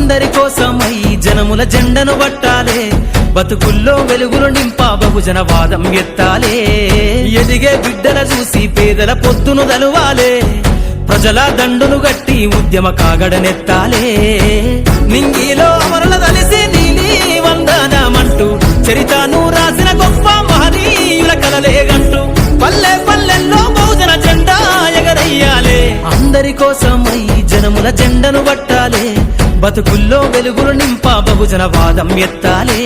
అందరి కోసమై జనముల జెండను పట్టాలే, బతుకుల్లో వెలుగులు నింపా బహుజన వాదం ఎత్తాలే. ఎదిగే బిడ్డల చూసి పేదల పొద్దును దలువాలే, ప్రజల దండును గట్టి ఉద్యమ కాగడనెత్తాలే. నింగిలో అమరుల తలిసి నీలి వందనమంటూ చరితను రాసిన గొప్ప మహనీయుల కలలేగంటూ పల్లె పల్లెల్లో బహుజన జెండా ఎగరయ్యాలే. అందరి కోసమై జనముల జెండను పట్టాలే, బతుకుల్లో వెలుగులు నింపా బహుజన వాదం ఎత్తాలే.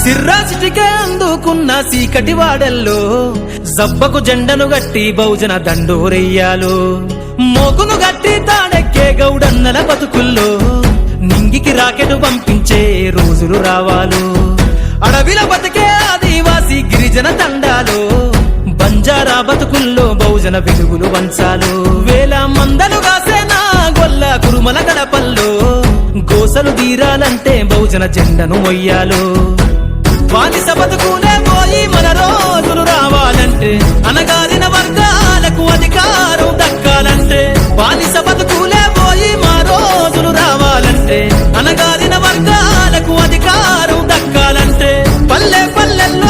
సిర్రాసిటికే అందుకున్న సీకటి వాడల్లో జబ్బకు జెండను గట్టి బహుజన దండోరెయ్యాలు. మోగును గట్టి తాడెక్కే గౌడన్నల బతుకుల్లో నింగికి రాకెట్ పంపించే రోజులు రావాలు. అడవిల బతికే ఆదివాసి గిరిజన తండాలు బంజారా బతుకుల్లో బహుజన వెలుగులు వంచాలు. వేల మందలు కాసేనా గొల్ల కురుమల గడపల్లో గోసలు తీరాలంటే బహుజన జెండను మొయ్యాలు. బానిస బతుకునే పోయి మన రోజులు రావాలంటే అనగారిన వర్గాలకు అధికారం